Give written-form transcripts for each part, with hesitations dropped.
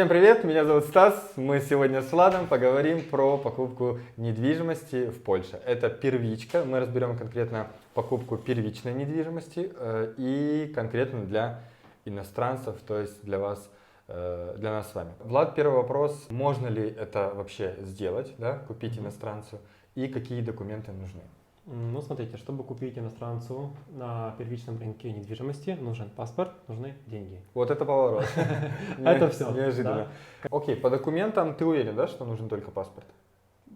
Всем привет, меня зовут Стас. Мы сегодня с Владом поговорим про покупку недвижимости в Польше. Это первичка. Мы разберем конкретно покупку первичной недвижимости и конкретно для иностранцев, то есть для вас, для нас с вами. Влад, первый вопрос. Можно ли это вообще сделать, да, купить иностранцу, и какие документы нужны? Ну, смотрите, чтобы купить иностранцу на первичном рынке недвижимости, нужен паспорт, нужны деньги. Вот это поворот. Это все. Неожиданно. Окей, по документам ты уверен, да, что нужен только паспорт?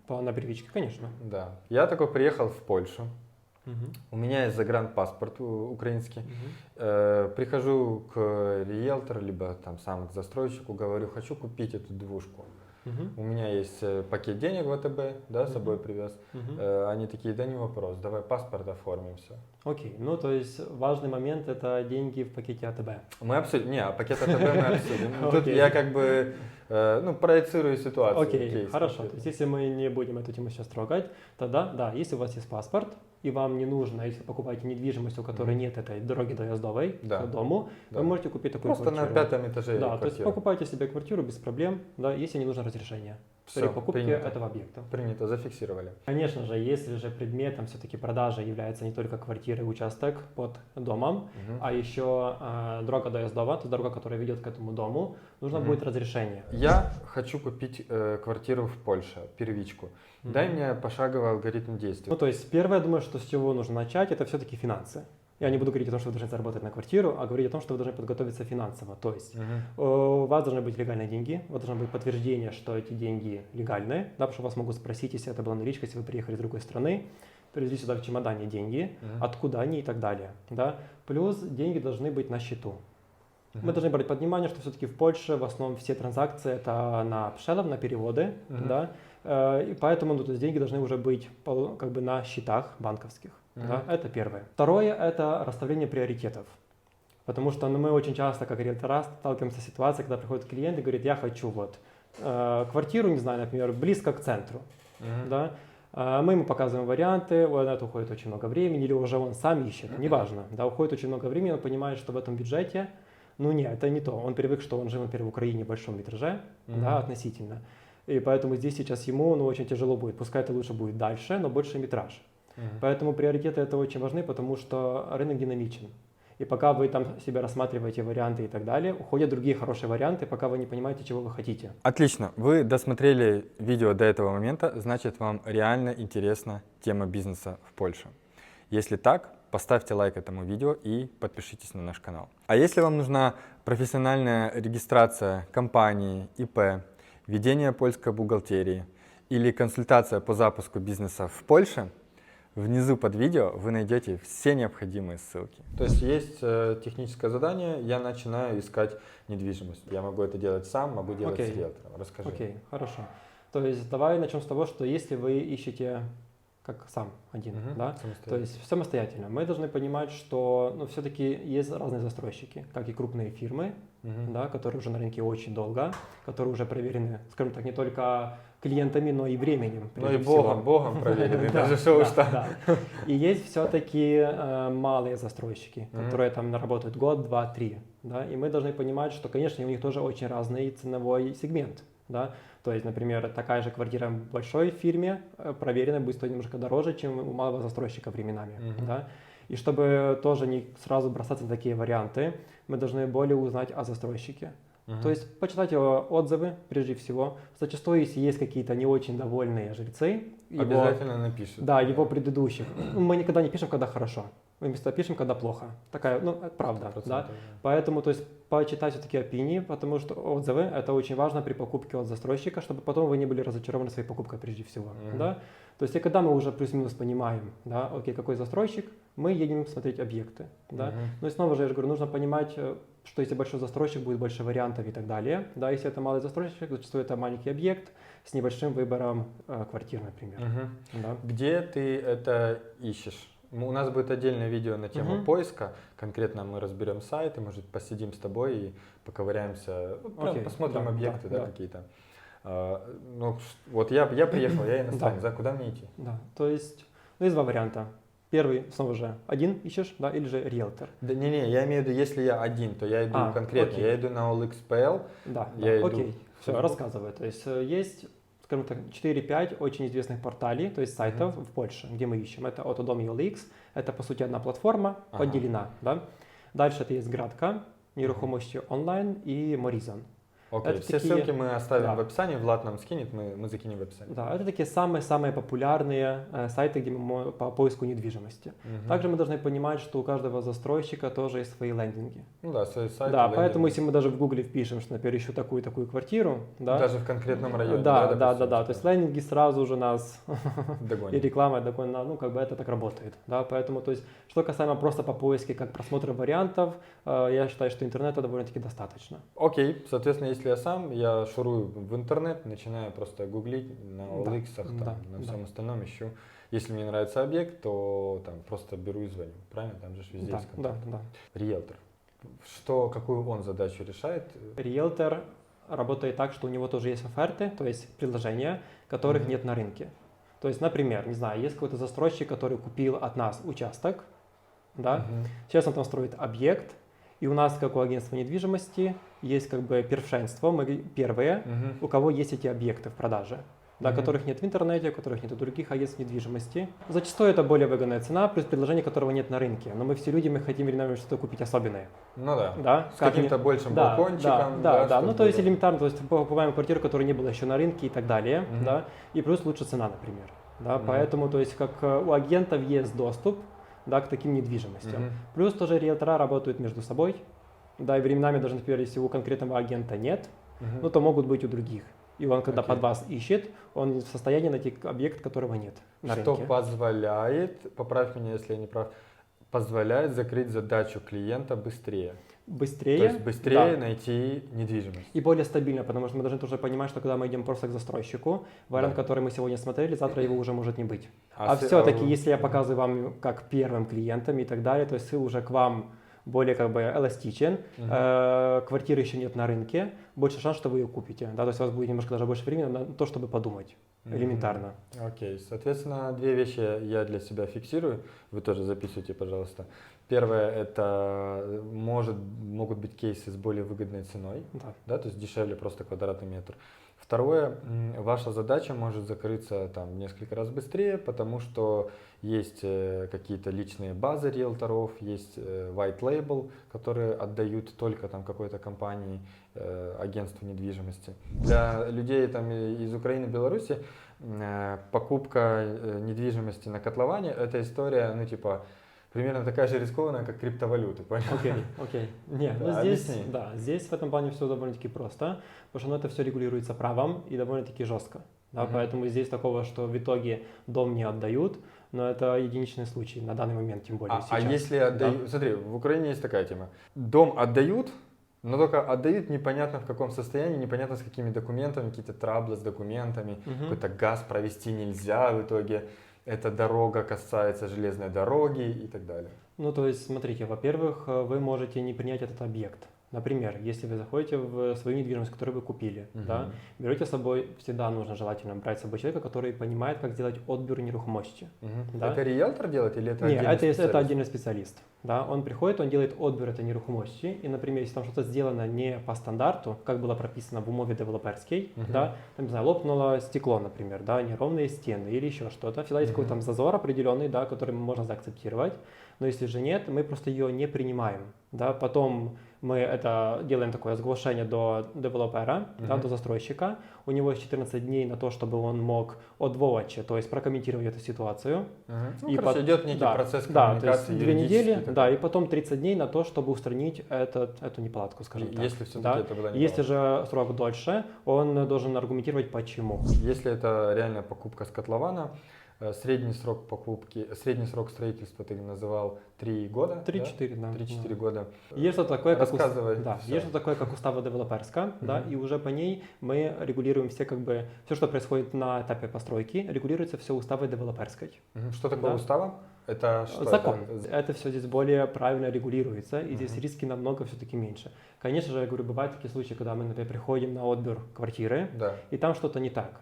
На первичке, конечно. Да. Я такой приехал в Польшу. Мгм. У меня есть загранпаспорт украинский. Мгм. Прихожу к риэлтору, либо там сам к застройщику, говорю, хочу купить эту двушку. Мгм. У меня есть пакет денег в ВТБ, да, с собой привез. Мгм. Они такие, да не вопрос, давай паспорт оформим, все. Окей, ну то есть важный момент это деньги в пакете АТБ. Мы обсудим, не, пакет АТБ мы обсудим. Тут Окей. я как бы, проецирую ситуацию. Окей, кейс хорошо. То конкретно. есть если мы не будем эту тему сейчас трогать, тогда да, если у вас есть паспорт, и вам не нужно, если покупаете недвижимость, у которой нет этой дороги доездовой Да. к дому, Да. вы можете купить такую Просто на квартиру. 5-м этаже Да, то есть квартира. покупайте себе квартиру без проблем, да, если не нужно разрешение при Всё, покупке принято. этого объекта. Принято, зафиксировали. Конечно же, если же предметом все-таки продажи является не только квартира и участок под домом, Мгм. а еще дорога доездова, то есть дорога, которая ведет к этому дому, нужно Мгм. будет разрешение. Я хочу купить квартиру в Польше, первичку. Дай Мгм. мне пошаговый алгоритм Ну, действий. то есть первое, я думаю, что с чего нужно начать, это все-таки финансы. Я не буду говорить о том, что вы должны заработать на квартиру, а говорить о том, что вы должны подготовиться финансово. То есть Мгм. у вас должны быть легальные деньги, у вас должно быть подтверждение, что эти деньги легальные, да, потому что вас могут спросить, если это была наличка, если вы приехали из другой страны, привезли сюда в чемодане деньги, Мгм. откуда они и так далее. Да. Плюс деньги должны быть на счету. Мгм. Мы должны брать под внимание, что все-таки в Польше в основном все транзакции это на пшелов, на переводы, Мгм. да, и поэтому то есть деньги должны уже быть как бы на счетах банковских. Мгм. Да, это первое. Второе – это расставление приоритетов. Потому что мы очень часто, как риэлтора, сталкиваемся с ситуацией, когда приходит клиент и говорит, я хочу квартиру, не знаю, например, близко к центру. Мгм. Да? Мы ему показываем варианты, на это уходит очень много времени, или уже он сам ищет, неважно. Да, уходит очень много времени, он понимает, что в этом бюджете, ну нет, это не то. Он привык, что он жил, например, в Украине в большом метраже, да, относительно. И поэтому здесь сейчас ему очень тяжело будет. Пускай это лучше будет дальше, но больше метраж. Мгм. Поэтому приоритеты это очень важны, потому что рынок динамичен. И пока вы там себя рассматриваете варианты и так далее, уходят другие хорошие варианты, пока вы не понимаете, чего вы хотите. Отлично. Вы досмотрели видео до этого момента, значит, вам реально интересна тема бизнеса в Польше. Если так, поставьте лайк этому видео и подпишитесь на наш канал. А если вам нужна профессиональная регистрация компании, ИП, ведение польской бухгалтерии или консультация по запуску бизнеса в Польше, внизу под видео вы найдете все необходимые ссылки. То есть есть техническое задание, я начинаю искать недвижимость. Я могу это делать сам, могу делать Окей. с риэлтором. Расскажи. Окей, хорошо. То есть давай начнем с того, что если вы ищете как сам один, Мгм. да, то Самостоятельно. есть самостоятельно, мы должны понимать, что все-таки есть разные застройщики, как и крупные фирмы, Мгм. да, которые уже на рынке очень долго, которые уже проверены, скажем так, не только клиентами, но и временем. Ну и прежде всего. Богом проверены, Да, даже что уж да, там. да. И есть все-таки малые застройщики, Мгм. которые там работают год, два, три. Да? И мы должны понимать, что, конечно, у них тоже очень разный ценовой сегмент. Да? То есть, например, такая же квартира в большой фирме проверенная будет стоить немножко дороже, чем у малого застройщика временами. Мгм. Да? И чтобы тоже не сразу бросаться на такие варианты, мы должны более узнать о застройщике. Мгм. То есть почитать его отзывы, прежде всего. Зачастую, если есть какие-то не очень довольные жильцы, Обязательно напишут. да, его предыдущих. Мы никогда не пишем, когда хорошо. Мы вместо пишем, когда плохо. Такая, это правда. 100%, Да? Поэтому, то есть, почитать все-таки опинии, потому что отзывы – это очень важно при покупке от застройщика, чтобы потом вы не были разочарованы своей покупкой прежде всего. Мгм. Да? То есть, и когда мы уже плюс-минус понимаем, да, окей, какой застройщик, мы едем смотреть объекты. Да? Мгм. Ну и снова же, я же говорю, нужно понимать, что если большой застройщик, будет больше вариантов и так далее. Да, если это малый застройщик, зачастую это маленький объект с небольшим выбором квартир, например. Мгм. Да. Где ты это ищешь? У нас будет отдельное видео на тему Мгм. поиска. Конкретно мы разберем сайты, может, посидим с тобой и поковыряемся. Прям Окей, посмотрим да, объекты, да, да, да. какие-то. Вот я приехал, я иностранец, Да. да, куда мне идти? Да, то есть, есть два варианта. Первый, снова же, один ищешь, да, или же риэлтор. Да не-не, я имею в виду, если я один, то я иду конкретно, окей. я иду на OLX.pl, Да, я иду окей, в все, Facebook. рассказываю. То есть есть, скажем так, 4-5 очень известных порталей, то есть сайтов в Польше, где мы ищем. Это Autodom и OLX, это по сути одна платформа, поделена, да. Дальше это есть Градка, нерухомости онлайн и Morizon. Окей, Это все такие- ссылки мы оставим да. в описании, Влад нам скинет, мы закинем в описании. Да, это такие самые-самые популярные сайты, где мы по поиску недвижимости. Мгм. Также мы должны понимать, что у каждого застройщика тоже есть свои лендинги. Ну да, свой сайт. Да, лендинг. поэтому если мы даже в Гугле впишем, что, например, ищу такую-такую квартиру, да, Даже в конкретном районе. да, допустим, то есть лендинги сразу же нас и догонят. реклама догонит, ну, как бы это так работает, да, поэтому, то есть, что касаемо просто по поиске, как просмотра вариантов, я считаю, что интернета довольно-таки достаточно. Окей, соответственно, если я сам, я шурую в интернет, начинаю просто гуглить на OLX, там, да, на да. всем остальном ищу. Если мне нравится объект, то там просто беру и звоню. Правильно? Там же ж везде Да, есть да, контакт. да. Риэлтор. Какую он задачу решает? Риэлтор работает так, что у него тоже есть оферты, то есть предложения, которых Мгм. нет на рынке. То есть, например, не знаю, есть какой-то застройщик, который купил от нас участок, да, Мгм. сейчас он там строит объект, и у нас, как у агентства недвижимости, есть как бы первенство, мы первые, Мгм. у кого есть эти объекты в продаже, да, Мгм. которых нет в интернете, у которых нет у других агентств недвижимости. Зачастую это более выгодная цена, плюс предложение, которого нет на рынке. Но мы все люди, мы хотим временами что-то купить особенное. Ну да. Да, С как каким-то не- большим да, балкончиком. да, ну чтобы- то есть элементарно, то есть покупаем квартиру, которой не было еще на рынке и так далее, Мгм. да, и плюс лучше цена, например. Да, Мгм. поэтому, то есть, как у агентов есть доступ, да, к таким недвижимостям. Мгм. Плюс тоже риэлтора работают между собой, да, и временами даже, например, если у конкретного агента нет, Мгм. ну, то могут быть у других. И он, когда Окей. под вас ищет, он в состоянии найти объект, которого нет на Что рынке. позволяет, поправь меня, если я не прав, позволяет закрыть задачу клиента быстрее. Быстрее. То есть быстрее да. найти недвижимость. И более стабильно, потому что мы должны тоже понимать, что когда мы идем просто к застройщику, вариант, Да. который мы сегодня смотрели, завтра его уже может не быть. А все-таки, если я показываю вам как первым клиентам и так далее, то есть ссыл уже к вам более как бы эластичен, Мгм. квартиры еще нет на рынке, больше шанс, что вы ее купите. Да, то есть у вас будет немножко даже больше времени на то, чтобы подумать. Мгм. Элементарно. Окей, соответственно, две вещи я для себя фиксирую, вы тоже записывайте, пожалуйста. Первое, это могут быть кейсы с более выгодной ценой, да, то есть дешевле просто квадратный метр. Второе, ваша задача может закрыться там в несколько раз быстрее, потому что есть какие-то личные базы риэлторов, есть white label, которые отдают только там какой-то компании, агентству недвижимости. Для людей там из Украины, Беларуси покупка недвижимости на котловане — это история, ну типа, примерно такая же рискованная, как криптовалюты, понял? Окей. Не, ну Да, здесь, объясни. да, здесь в этом плане все довольно-таки просто, потому что ну, это все регулируется правом и довольно-таки жестко. Да, Мгм. поэтому здесь такого, что в итоге дом не отдают, но это единичный случай на данный момент, тем более А сейчас. если отдают, смотри, в Украине есть такая тема. Дом отдают, но только отдают непонятно в каком состоянии, непонятно с какими документами, какие-то траблы с документами, Мгм. какой-то газ провести нельзя в итоге, эта дорога касается железной дороги и так далее. Ну, то есть, смотрите, во-первых, вы можете не принять этот объект. Например, если вы заходите в свою недвижимость, которую вы купили, да, Мгм. берете с собой, всегда нужно желательно брать с собой человека, который понимает, как сделать отбор нерухомости. Мгм. Да? Это риэлтор делает или это Нет, отдельный это специалист? отдельный специалист. Да? Он приходит, он делает отбор этой нерухомости. И, например, если там что-то сделано не по стандарту, как было прописано в умове девелоперской, Мгм. да, там, не знаю, лопнуло стекло, например, да, неровные стены или еще что-то, всегда есть Мгм. какой-то там зазор определенный, да, который можно заакцептировать. Но если же нет, мы просто ее не принимаем. Да? Потом мы это делаем такое соглашение до девелопера, да, Мгм. до застройщика. У него есть 14 дней на то, чтобы он мог отвоочи, то есть прокомментировать эту ситуацию. Мгм. Ну, И короче, пот- идет некий да, процесс да, то коммуникации есть 2 юридический недели, такой. да, и потом 30 дней на то, чтобы устранить эту неполадку, скажем так. Если все-таки Да. это была Если неправда. же срок дольше, он должен аргументировать почему. Если это реально покупка с котлована, средний срок покупки, средний срок строительства ты называл 3 года? 3-4, да. 3-4 да. года. Есть что-то такое, как Рассказывай. да, всё. есть что-то такое, как устава девелоперска, да, Мгм. и уже по ней мы регулируем все, что происходит на этапе постройки, регулируется все уставой девелоперской. Мгм. Что такое Да. устава? Это что? Закон. Это- Это все здесь более правильно регулируется, и здесь Мгм. риски намного все-таки меньше. Конечно же, я говорю, бывают такие случаи, когда мы, например, приходим на отбор квартиры, Да. и там что-то не так.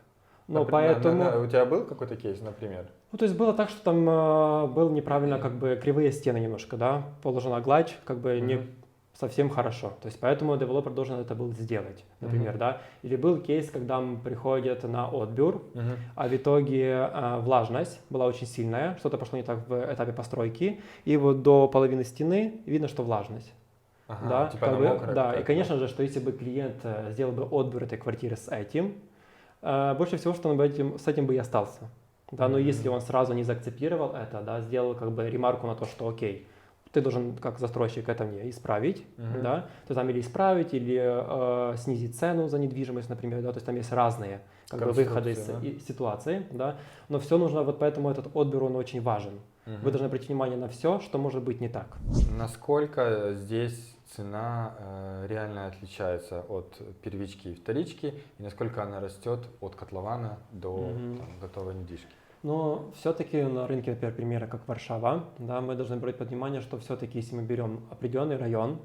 Но поэтому... У тебя был какой-то кейс, например? Ну, то есть было так, что там был неправильно, как бы кривые стены немножко, да, положена гладь, как бы не совсем хорошо. То есть поэтому девелопер должен это был сделать, например, да. Или был кейс, когда приходят на отбор, а в итоге влажность была очень сильная, что-то пошло не так в этапе постройки, и вот до половины стены видно, что влажность. Ага, Да, типа как она бы, мокрая да, и какая-то, конечно же, что если бы клиент сделал бы отбор этой квартиры с этим, больше всего, что он бы с этим бы и остался. Да, но если он сразу не заакцептировал это, да, сделал как бы ремарку на то, что окей, ты должен как застройщик это мне исправить, да, то там или исправить, или снизить цену за недвижимость, например, да, то есть там есть разные как бы выходы из ситуации, да, но все нужно, вот поэтому этот отбор, он очень важен. Вы должны обратить внимание на все, что может быть не так. Насколько здесь цена реально отличается от первички и вторички, и насколько она растет от котлована до там, готовой недвижки? Но все-таки на рынке, например, примеры как Варшава, да, мы должны брать под внимание, что все-таки если мы берем определенный район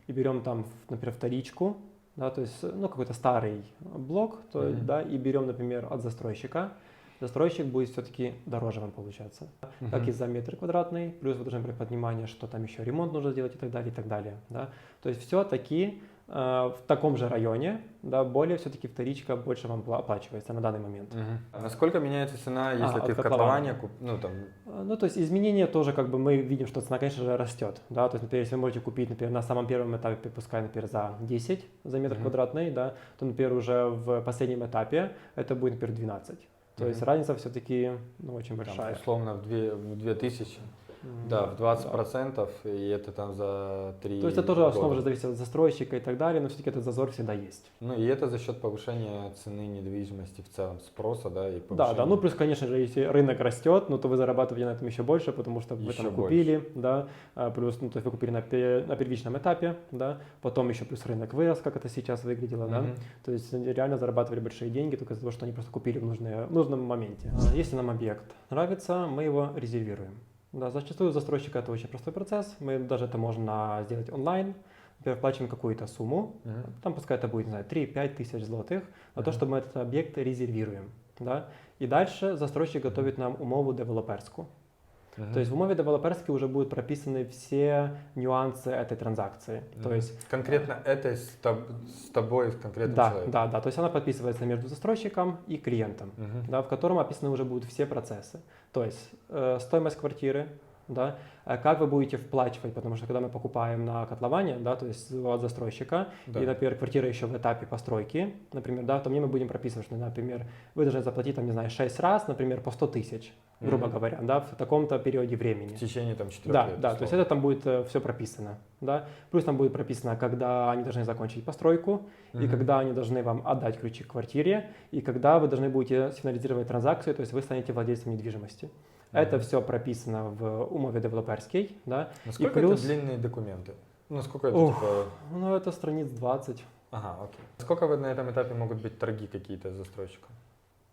и берем там, например, вторичку, да, то есть ну, какой-то старый блок, то, да, и берем, например, от застройщика, застройщик будет все-таки дороже вам получаться, как и за метр квадратный, плюс вы должны брать под внимание, что там еще ремонт нужно сделать и так далее, и так далее. Да. То есть все-таки в таком же районе, да, более все-таки вторичка больше вам оплачивается на данный момент. Насколько меняется цена, если ты в котловане, ну там... Ну, то есть изменения тоже, как бы мы видим, что цена, конечно же, растет, да, то есть, например, если вы можете купить, например, на самом первом этапе, пускай, например, за 10 за метр квадратный, да, то, например, уже в последнем этапе это будет, например, 12. То есть разница все-таки ну, очень большая. Там, условно в 2000. Да, в 20%, и это там за 3 То есть это тоже года. основа же зависит от застройщика и так далее, но все-таки этот зазор всегда есть. Ну и это за счет повышения цены недвижимости в целом, спроса, да, и повышения. Да, да, ну плюс, конечно же, если рынок растет, ну то вы зарабатываете на этом еще больше, потому что вы там купили, да, плюс, ну то есть вы купили на первичном этапе, да, потом еще плюс рынок вырос, как это сейчас выглядело, да, то есть реально зарабатывали большие деньги только из-за того, что они просто купили в нужном моменте. Если нам объект нравится, мы его резервируем. Да, зачастую у застройщика это очень простой процесс. Мы даже это можно сделать онлайн. Например, платим какую-то сумму, там пускай это будет, не знаю, 3-5 тысяч злотых, на то, чтобы мы этот объект резервируем. Да? И дальше застройщик готовит нам умову девелоперскую. То есть в умове девелоперской уже будут прописаны все нюансы этой транзакции. То есть, конкретно это с тобой, с конкретным человеком? Да, да. То есть она подписывается между застройщиком и клиентом, да, в котором описаны уже будут все процессы. То есть стоимость квартиры, да, как вы будете вплачивать, потому что когда мы покупаем на котловане, да, то есть от застройщика, и, например, квартира еще в этапе постройки, например, да, то мне мы будем прописывать, что, например, вы должны заплатить, там, не знаю, 6 раз, например, по 100 тысяч, грубо говоря, да, в таком-то периоде времени. В течение там 4 лет. Да, то есть это там будет все прописано, да, плюс там будет прописано, когда они должны закончить постройку, и когда они должны вам отдать ключи к квартире, и когда вы должны будете сфинализировать транзакцию, то есть вы станете владельцем недвижимости. Это все прописано в умове девелоперской, да. Насколько это длинные документы? Насколько это типа... Ну, это страниц 20. Ага, окей. Сколько на этом этапе могут быть торги какие-то с застройщиком?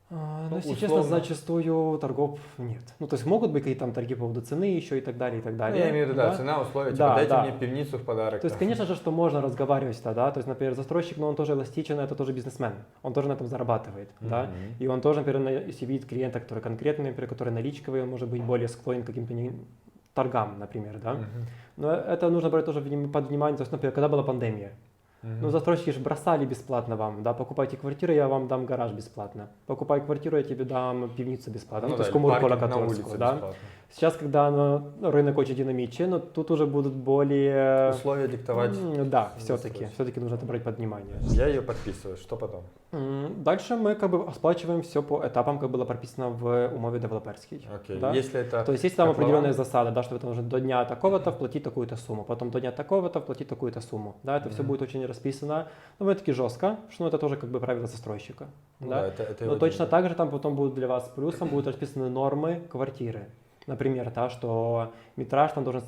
Ну, если честно, зачастую торгов нет. Ну, то есть могут быть какие-то там торги по поводу цены еще и так далее, и так далее. Ну, я имею в виду, да, цена, условия, типа, дайте мне пивницу в подарок. То есть, конечно же, что можно разговаривать, да, то есть, например, застройщик, но он тоже эластичен, это тоже бизнесмен, он тоже на этом зарабатывает, да, и он тоже, например, если видит клиента, который конкретный, например, который наличковый, он может быть более склонен к каким-то торгам, например, да. Но это нужно брать тоже под внимание, то есть, например, когда была пандемия. Ну, застройщики же бросали бесплатно вам, да, покупайте квартиру, я вам дам гараж бесплатно. Покупай квартиру, я тебе дам пивницу бесплатно. Ну, то есть коммунку Локаторскую, да. Сейчас, когда рынок очень динамичен, но тут уже будут более... Условия диктовать. Да, все-таки нужно это брать под внимание. Я ее подписываю, что потом? Дальше мы как бы сплачиваем все по этапам, как было прописано в умове девелоперской. Окей. Да? Если это... То есть есть там определенные засады, да, что это нужно до дня такого-то вплатить такую-то сумму, потом до дня такого-то вплатить такую-то сумму. Да, это все будет очень расписано, довольно-таки жестко, что это тоже как бы правило застройщика. Да? Но точно так же там потом будут для вас плюсом будут расписаны нормы квартиры. Например, да, что метраж там должен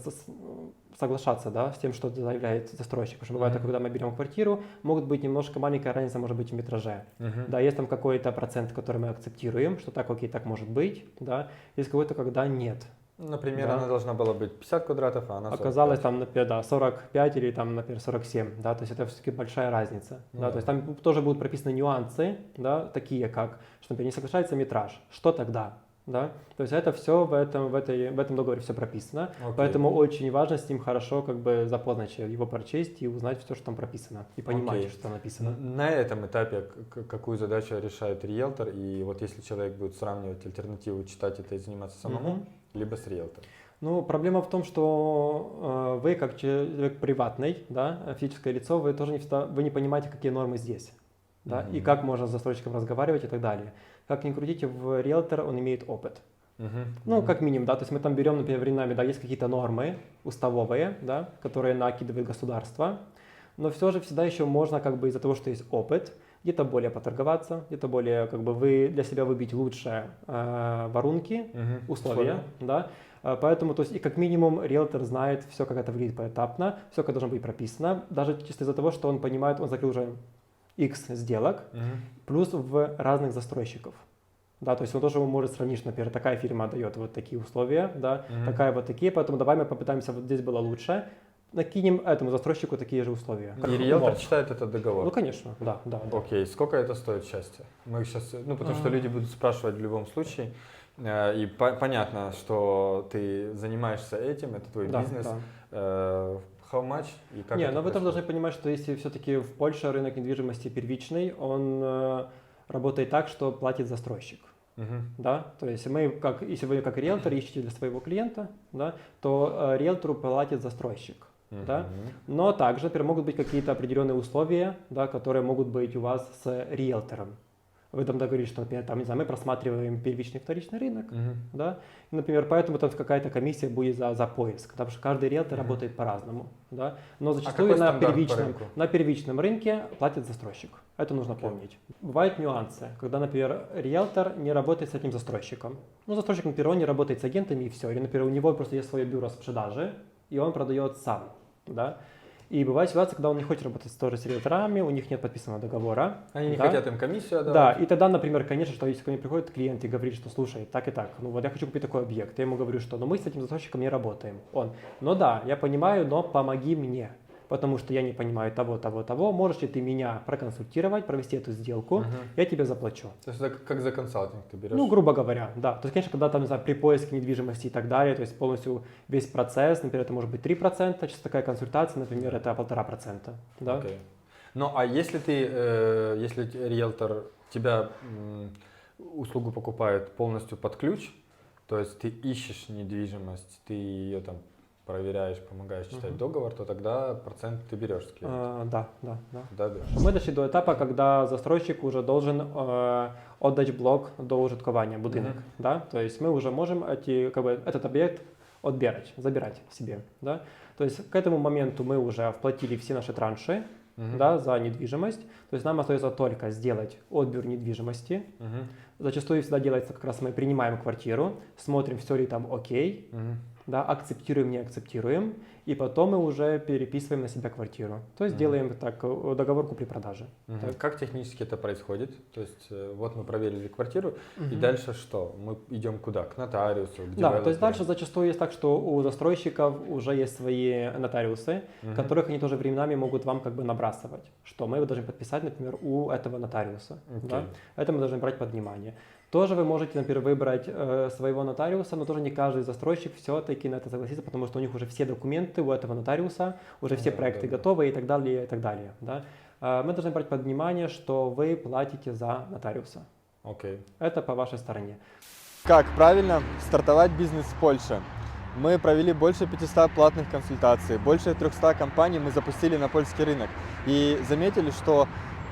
соглашаться, да, с тем, что заявляет застройщик. Потому что бывает, когда мы берем квартиру, могут быть немножко маленькая разница, может быть, в метраже. Да, есть там какой-то процент, который мы акцептируем, что так, окей, так может быть, да, есть какой-то, когда нет. Например, Да. она должна была быть 50 квадратов, а она 45. Оказалось там, например, да, 45 или там, например, 47, да, то есть это все-таки большая разница, Ну да, да. то есть там тоже будут прописаны нюансы, да, такие как, что, например, не соглашается метраж, что тогда, да, то есть это все в этом договоре все прописано, Окей. поэтому очень важно с ним хорошо как бы запознать, его прочесть и узнать все, что там прописано, и понимать, Окей. что там написано. На этом этапе какую задачу решает риэлтор, и вот если человек будет сравнивать альтернативу, читать это и заниматься самому, Мгм. либо с риэлтором. Ну, проблема в том, что вы как человек приватный, да, физическое лицо, вы тоже не всегда, вы не понимаете, какие нормы здесь, да, и Мгм. как можно с застройщиком разговаривать и так далее. Как ни крутите, в риэлтор он имеет опыт. Мгм. Ну, Мгм. как минимум, да, то есть мы там берем, например, временами, да, есть какие-то нормы уставовые, да, которые накидывает государство, но все же всегда еще можно как бы из-за того, что есть опыт, где-то более поторговаться, где-то более как бы вы для себя выбить лучшие воронки, Мгм. условия, да. Поэтому, то есть, и как минимум, риэлтор знает все, как это выглядит поэтапно, все, как должно быть прописано, даже чисто из-за того, что он понимает, он закрыл уже X сделок, Мгм. плюс в разных застройщиков. Да, то есть он тоже может сравнить, что, например, такая фирма дает вот такие условия, да, Мгм. такая вот такие, поэтому давай мы попытаемся, вот здесь было лучше, накинем этому застройщику такие же условия. И риэлтор умов. читает этот договор. Ну, конечно, да, да. Да. Окей, сколько это стоит счастье? Мы сейчас, ну, потому что люди будут спрашивать в любом случае, и понятно, что ты занимаешься этим, это твой Да, бизнес. да. How much и как Не, это но вы тоже должны происходит? понимать, что если все-таки в Польше рынок недвижимости первичный, он работает так, что платит застройщик. Мгм. Да? То есть мы, как, если вы как риэлтор ищете для своего клиента, да, то риэлтору платит застройщик. Да? Мгм. Но также, например, могут быть какие-то определенные условия, да, которые могут быть у вас с риэлтором. Вы там договорились, что, например, там, не знаю, мы просматриваем первичный и вторичный рынок, Мгм. да, и, например, поэтому там какая-то комиссия будет за поиск, потому что каждый риэлтор Мгм. работает по-разному, да, но зачастую какой стандарт по рынку? на первичном рынке платит застройщик, это нужно Окей. помнить. Бывают нюансы, когда, например, риэлтор не работает с этим застройщиком, ну, застройщик, например, он не работает с агентами и все, или, например, у него просто есть свое бюро продажи, и он продает сам, да. И бывает ситуация, когда он не хочет работать тоже с риэлторами, у них нет подписанного договора. Они не да. хотят им комиссию Да, отдавать. и тогда, например, конечно, что если ко мне приходит клиент и говорит, что слушай, так и так, ну вот я хочу купить такой объект, я ему говорю, что ну мы с этим застройщиком не работаем. Он, ну да, я понимаю, но помоги мне, потому что я не понимаю того, можешь ли ты меня проконсультировать, провести эту сделку, Мгм. я тебе заплачу. То есть это как за консалтинг ты берешь? Ну, грубо говоря, да. То есть, конечно, когда там, не знаю, при поиске недвижимости и так далее, то есть полностью весь процесс, например, это может быть 3%, чисто такая консультация, например, это 1,5%. Да? Окей. Ну, а если если риэлтор тебя услугу покупает полностью под ключ, то есть ты ищешь недвижимость, ты ее там проверяешь, помогаешь читать Мгм. договор, то тогда процент ты берешь с клиента. Да. Да, берешь. Мы дошли до этапа, когда застройщик уже должен отдать блок до ужиткования будинок. Мгм. Да? То есть мы уже можем этот объект забирать себе. Да? То есть к этому моменту мы уже вплатили все наши транши, Мгм. да, за недвижимость. То есть нам остается только сделать отбор недвижимости. Мгм. Зачастую всегда делается как раз мы принимаем квартиру, смотрим, все ли там окей, Мгм. да, акцептируем, не акцептируем, и потом мы уже переписываем на себя квартиру. То есть Мгм. делаем так договор купли-продажи. Мгм. Так. Как технически это происходит? То есть вот мы проверили квартиру, и Мгм. дальше что? Мы идем куда? К нотариусу? К Да, то есть девелоперу? дальше зачастую есть так, что у застройщиков уже есть свои нотариусы, Мгм. которых они тоже временами могут вам как бы набрасывать, что мы должны подписать, например, у этого нотариуса. Да? Окей. Это мы должны брать под внимание. Тоже вы можете, например, выбрать своего нотариуса, но тоже не каждый застройщик все-таки на это согласится, потому что у них уже все документы у этого нотариуса, уже все Да, проекты да. готовы и так далее, и так далее. Да? Мы должны брать под внимание, что вы платите за нотариуса. Окей. Это по вашей стороне. Как правильно стартовать бизнес в Польше? Мы провели больше 500 платных консультаций, больше 300 компаний мы запустили на польский рынок и заметили, что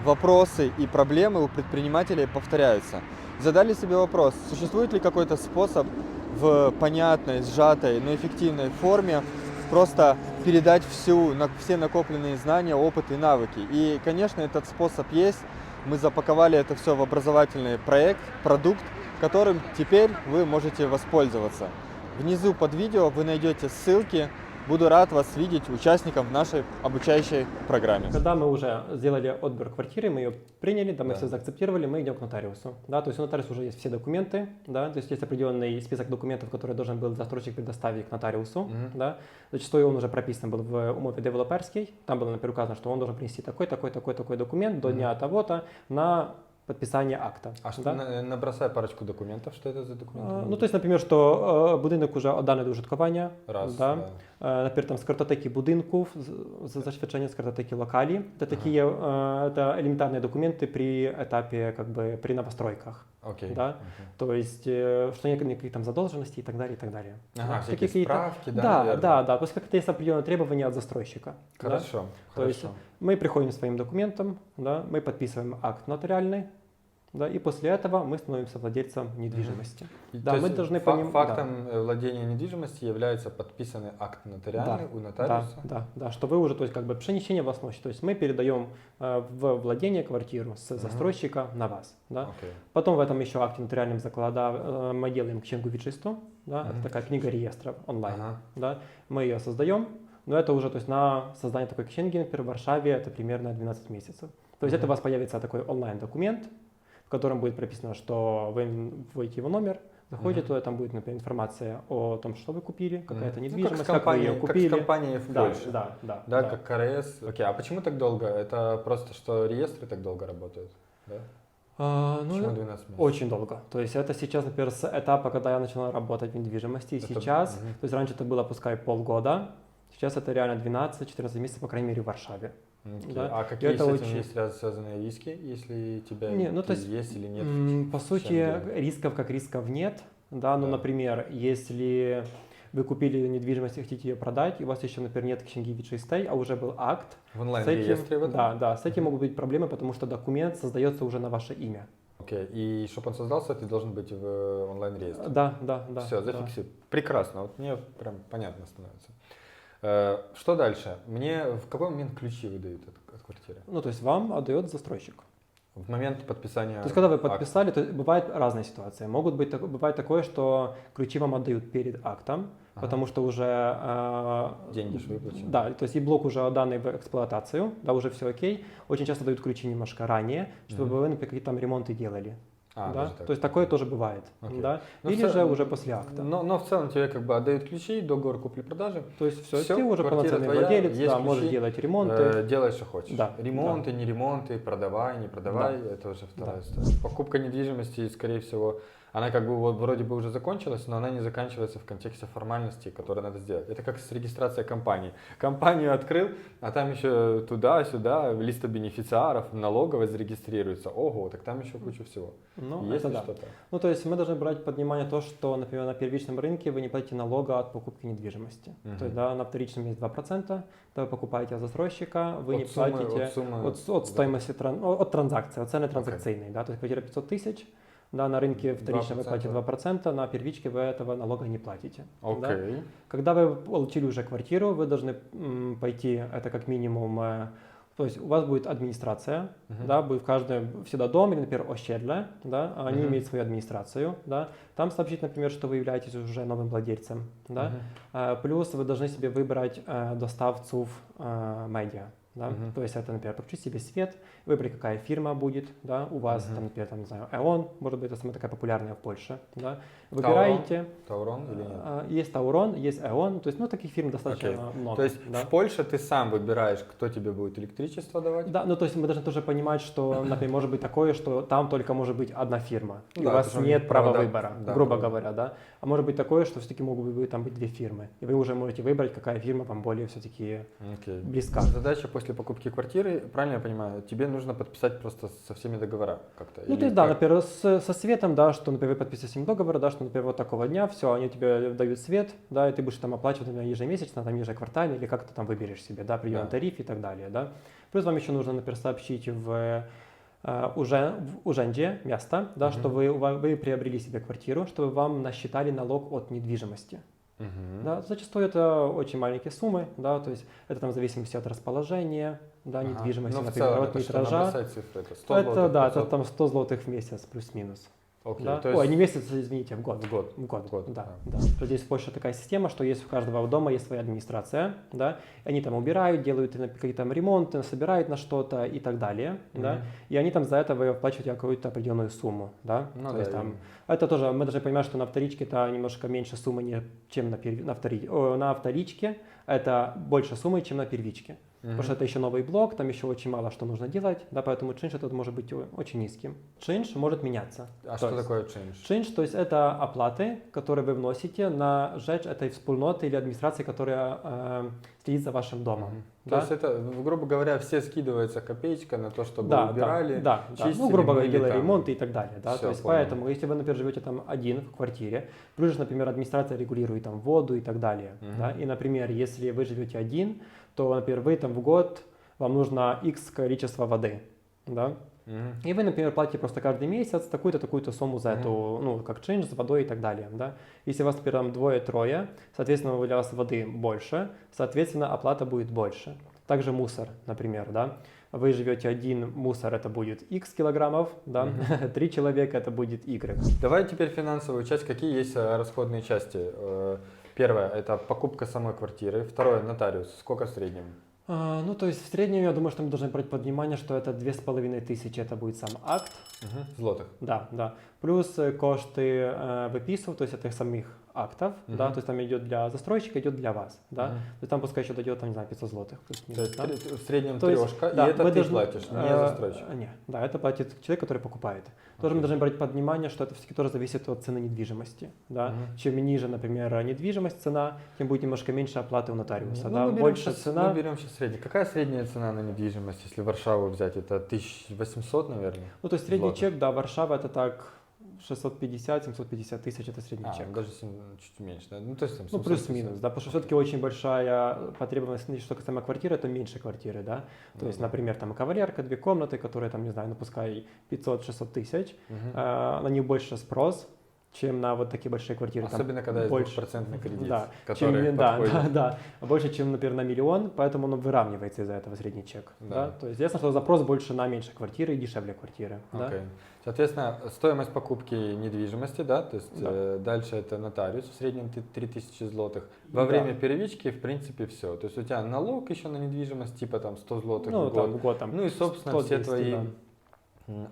вопросы и проблемы у предпринимателей повторяются. Задали себе вопрос, существует ли какой-то способ в понятной, сжатой, но эффективной форме просто передать все накопленные знания, опыт и навыки. И, конечно, этот способ есть. Мы запаковали это все в образовательный проект, продукт, которым теперь вы можете воспользоваться. Внизу под видео вы найдете ссылки Буду рад вас видеть участником в нашей обучающей программе. Когда мы уже сделали отбор квартиры, мы ее приняли, да, мы Да. все заакцептировали, мы идем к нотариусу. Да, то есть у нотариуса уже есть все документы, да, то есть есть определенный список документов, которые должен был застройщик предоставить к нотариусу. Мгм. Да. Зачастую он уже прописан был в умове девелоперский, там было, например, указано, что он должен принести такой документ до дня того-то на подписание акта. А что, да. набросай парочку документов, что это за документы? Ну, то есть, наприклад, що будинок вже відданий до ужиткування, Раз, да. да. Наприклад, там з картотеки будинків, засвідчення з картотеки локалей. Это такие это элементарные документы при этапе, как бы, при новостройках. Окей. Да. Мгм. То есть, что нет никаких там задолженностей и так далее, и так далее. Ага, Да, всякие какие-то- справки, да, Да, наверное? да. То есть, как-то есть определенные требования от застройщика. Да. Хорошо, То есть, хорошо. мы приходим с своим документом, да, мы подписываем акт нотариальный, да, и после этого мы становимся владельцем недвижимости. И Да, то мы есть должны поним- фактом владения недвижимости является подписанный акт нотариальный у нотариуса? Да, что вы уже, то есть как бы перенесение властности, то есть мы передаем в владение квартиру с застройщика на вас. Да. Окей. Потом в этом еще акте нотариальном мы делаем книгу вичисту, да, Мгм. это такая книга реестров онлайн. Ага. Да. Мы ее создаем, но это уже, то есть на создание такой книги, например, в Варшаве это примерно 12 месяцев. То есть Мгм. это у вас появится такой онлайн-документ, в котором будет прописано, что вы вводите его номер, заходите Мгм. туда, там будет, например, информация о том, что вы купили, какая-то Мгм. недвижимость, ну, как вы ее как с купили. компанией в Да, Польше. да, Да, как КРС. Окей, а почему так долго? Это просто, что реестры так долго работают? Да? Ну, Почему 12 месяцев? очень долго. То есть это сейчас, например, с этапа, когда я начала работать в недвижимости, и Это- сейчас, мгм. то есть раньше это было, пускай, полгода, сейчас это реально 12-14 месяцев, по крайней мере, в Варшаве. Окей. Да. А какие Это с этим очень- есть связанные риски, если у тебя Не, ну, то есть, есть или нет? По в сути, Шенгене? рисков как рисков нет. Да, ну, Да. например, если вы купили недвижимость и хотите ее продать, и у вас еще, например, нет книги вичистой, а уже был акт, В с онлайн-реестре в этом? да, с этим могут быть проблемы, потому что документ создается уже на ваше имя. Окей, и чтобы он создался, ты должен быть в онлайн-реестре? Да. Все, да. зафиксируй. Прекрасно, вот мне прям понятно становится. Что дальше? Мне в какой момент ключи выдают от квартиры? Ну, то есть вам отдает застройщик. В момент подписания То есть, когда вы акта. подписали, то бывает разные ситуации. Бывает такое, что ключи вам отдают перед актом, Ага. потому что уже... Деньги ж выплачены. Да, то есть и блок уже отданный в эксплуатацию, да, уже все окей. Очень часто дают ключи немножко ранее, чтобы Мгм. вы, например, какие-то там ремонты делали. А, да? даже так. То есть такое тоже бывает. Окей. Да? Ну, в Или же целом- уже после акта. Но в целом тебе как бы отдают ключи, договор купли-продажи, То есть все, всё, ты уже квартира полноценный твоя, владелец, есть да, ключи, можешь делать ремонты. делай, что хочешь. Да, Ремонты, не ремонты, продавай, не продавай, это уже вторая история. Покупка недвижимости, скорее всего, она как бы вот вроде бы уже закончилась, но она не заканчивается в контексте формальностей, которые надо сделать. Это как с регистрацией компании. Компанию открыл, а там еще туда-сюда, листа бенефициаров, налоговая зарегистрируется. Ого, так там еще куча всего. Ну, Есть это ли да. что-то? Ну, то есть мы должны брать под внимание то, что, например, на первичном рынке вы не платите налога от покупки недвижимости. Мгм. То есть, да, на вторичном есть 2%, да, вы покупаете от застройщика, вы От не суммы- платите от суммы, от да. стоимости, от транзакции, от цены транзакционной. Да, то есть квартира 500 тысяч, да, на рынке вторично вы 2%. платите 2%, на первичке вы этого налога не платите. Да. Окей. Когда вы получили уже квартиру, вы должны пойти, это как минимум, то есть у вас будет администрация, Мгм. да, будет в каждом всегда дом, или, например, ощедле, да, они Мгм. имеют свою администрацию, да, там сообщить, например, что вы являетесь уже новым владельцем, да, Мгм. плюс вы должны себе выбрать доставцов медиа, да, Мгм. то есть это, например, подключить себе свет, выбрать, какая фирма будет, да, у вас, Мгм. там, например, там, не знаю, ЭОН, может быть, это самая такая популярная в Польше, да, выбираете. Таурон или нет? Есть Таурон, есть ЭОН, то есть, ну, таких фирм достаточно Окей. много. То есть да. в Польше ты сам выбираешь, кто тебе будет электричество давать? Да, ну то есть мы должны тоже понимать, что, например, может быть такое, что там только может быть одна фирма, и Да, у вас потому что нет права провода- выбора, да, грубо провода. говоря, да. А может быть такое, что все-таки могут быть там быть две фирмы, и вы уже можете выбрать, какая фирма вам более все-таки Окей. близка. Задача после покупки квартиры, правильно я понимаю, тебе нужно подписать просто со всеми договора как-то? Ну, Или то есть, да, как? например, со светом, да, что, например, вы подписываете с ним договор, да, что, например, вот такого дня, все, они тебе дают свет, да, и ты будешь там оплачивать, например, ежемесячно, там, ежеквартально, или как ты там выберешь себе, да, определенный Да. тариф и так далее, да. Плюс вам еще нужно, например, сообщить в Уженде место, да, Мгм. что вы приобрели себе квартиру, чтобы вам насчитали налог от недвижимости. Мгм. Да, зачастую это очень маленькие суммы, да, то есть это там в зависимости от расположения, да, Ага. недвижимости, Ну, в например, целом, от это что, метража. набросать цифры? Это 100 Это, злотых, да, это 500? там 100 злотых в месяц плюс-минус. Окей, Да? то есть- Ой, не месяц, извините, в год. В год. В год, В год, да, да. да. Что здесь в Польше такая система, что есть у каждого дома есть своя администрация, да, они там убирают, делают какие-то там ремонты, собирают на что-то и так далее, да, и они там за это вы оплачиваете какую-то определенную сумму, да, Ну то да, есть там, это тоже, мы должны понимать, что на вторичке это немножко меньше суммы, чем на вторичке, это больше суммы, чем на первичке. Потому что это еще новый блок, там еще очень мало что нужно делать, да, поэтому чинш этот может быть очень низким. Чинш может меняться. А То что есть такое change? Чинш, то есть это оплаты, которые вы вносите на rzecz этой wspólноты или администрации, которая следит за вашим домом. То Да? есть это, грубо говоря, все скидывается копеечка на то, чтобы Да, убирали, да, да. чистили, Ну, грубо говоря, мыли делали там. ремонт и так далее. Да? Всё, То есть понял. поэтому, если вы, например, живете там один в квартире, плюс, например, администрация регулирует там воду и так далее. Да? И, например, если вы живете один, то, например, вы там в год, вам нужно X количество воды. Да? И вы, например, платите просто каждый месяц такую-то сумму за эту, ну, как чинш, с водой и так далее, да. Если у вас, например, там двое-трое, соответственно, для вас воды больше, соответственно, оплата будет больше. Также мусор, например, да. Вы живете один, мусор это будет X килограммов, да, 3 человека это будет Y. Давай теперь финансовую часть. Какие есть расходные части? Первое – это покупка самой квартиры. Второе – нотариус. Сколько в среднем? Ну, то есть в среднем, я думаю, что мы должны брать под внимание, что это 2500 это будет сам акт. Злотых. Да, да. Плюс кошты выписывают, то есть этих самих актов, да, то есть там идет для застройщика, идет для вас, да. То есть там пускай еще дойдет, там, не знаю, 500 злотых. То есть в среднем То есть, трешка, да, и это вы ты должны, платишь, не застройщик. Нет, да, это платит человек, который покупает. Тоже мы должны брать под внимание, что это все-таки тоже зависит от цены недвижимости. Да? Чем ниже, например, недвижимость, цена, тем будет немножко меньше оплаты у нотариуса. Да? Больше цена. Мы берем сейчас средний. Какая средняя цена на недвижимость, если Варшаву взять? Это 1800, наверное? Ну, то есть средний злотых. чек, да, Варшава это так 650-750 тысяч, это средний чек. Даже чуть меньше, да? Ну, то есть там Ну, 700, плюс-минус, да, потому что все-таки очень большая потребность, что касаемо квартиры, это меньше квартиры, да. То есть, например, там кавалерка, 2 комнаты, которые там, не знаю, ну, пускай 500-600 тысяч, на них больше спрос, чем на вот такие большие квартиры. Особенно, там когда есть больше, 2% кредит, да, который подходит. да, больше, чем, например, на миллион, поэтому он выравнивается из-за этого средний чек. Да. Да. То есть ясно, что запрос больше на меньше квартиры и дешевле квартиры. Да? Окей. Соответственно, стоимость покупки недвижимости, да, то есть Да. дальше это нотариус, в среднем 3000 злотых. Во Да. время первички, в принципе, все. То есть у тебя налог еще на недвижимость, типа там 100 злотых Ну, в год. там, в год, там, Ну и, собственно, 100, все 200, твои да.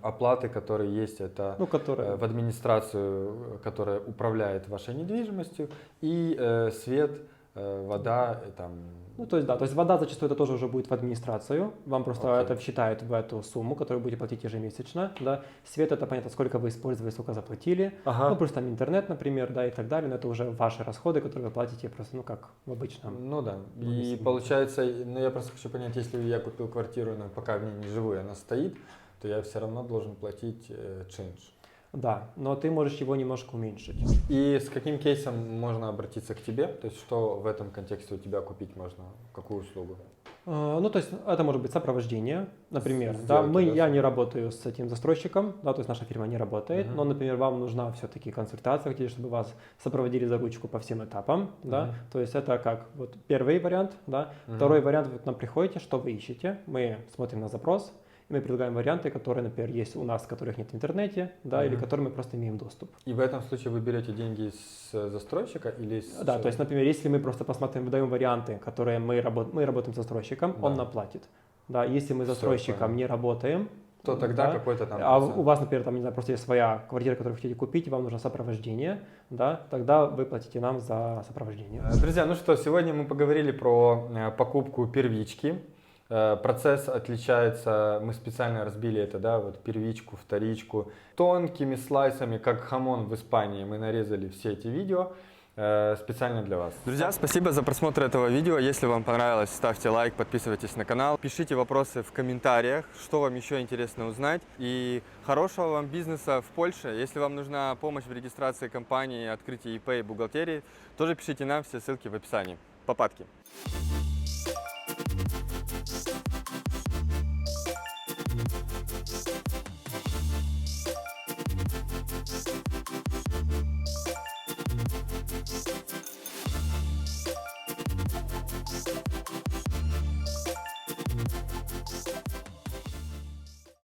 оплаты, которые есть, это Ну, которые... в администрацию, которая управляет вашей недвижимостью, и свет, вода, там... Ну, то есть, да, то есть вода зачастую это тоже уже будет в администрацию, вам просто Окей. это считают в эту сумму, которую будете платить ежемесячно, да. Свет это понятно, сколько вы использовали, сколько заплатили, Ага. ну, плюс там интернет, например, да, и так далее, но это уже ваши расходы, которые вы платите просто, ну, как в обычном. Ну да. Ну, И если- получается, ну я просто хочу понять, если я купил квартиру, но пока в ней не живу, и она стоит, то я все равно должен платить чинш. Да, но ты можешь его немножко уменьшить. И с каким кейсом можно обратиться к тебе? То есть что в этом контексте у тебя купить можно? Какую услугу? Ну, то есть это может быть сопровождение, например, Сделки, да, да, я не работаю с этим застройщиком, да, то есть наша фирма не работает, Мгм. но, например, вам нужна все-таки консультация, хотите, чтобы вас сопроводили за ручку по всем этапам, да, Мгм. то есть это как вот первый вариант, да, второй вариант, вы к нам приходите, что вы ищете, мы смотрим на запрос, и мы предлагаем варианты, которые, например, есть у нас, которых нет в интернете, да, или к которым мы просто имеем доступ. И в этом случае вы берете деньги с застройщика или с... Да, то есть, например, если мы просто посмотрим, выдаем варианты, которые мы работаем с застройщиком, он Да. нам платит. Да, если мы с Всё, застройщиком понял. не работаем, то тогда да, какой-то там... а процент. у вас, например, там, не знаю, просто есть своя квартира, которую вы хотите купить, и вам нужно сопровождение, да, тогда вы платите нам за сопровождение. Друзья, ну что, сегодня мы поговорили про покупку первички. Процесс отличается, мы специально разбили это, да, вот первичку, вторичку, тонкими слайсами, как хамон в Испании. Мы нарезали все эти видео специально для вас. Друзья, спасибо за просмотр этого видео. Если вам понравилось, ставьте лайк, подписывайтесь на канал, пишите вопросы в комментариях, что вам еще интересно узнать. И хорошего вам бизнеса в Польше. Если вам нужна помощь в регистрации компании, открытии ИП и бухгалтерии, тоже пишите нам, все ссылки в описании. Попадки!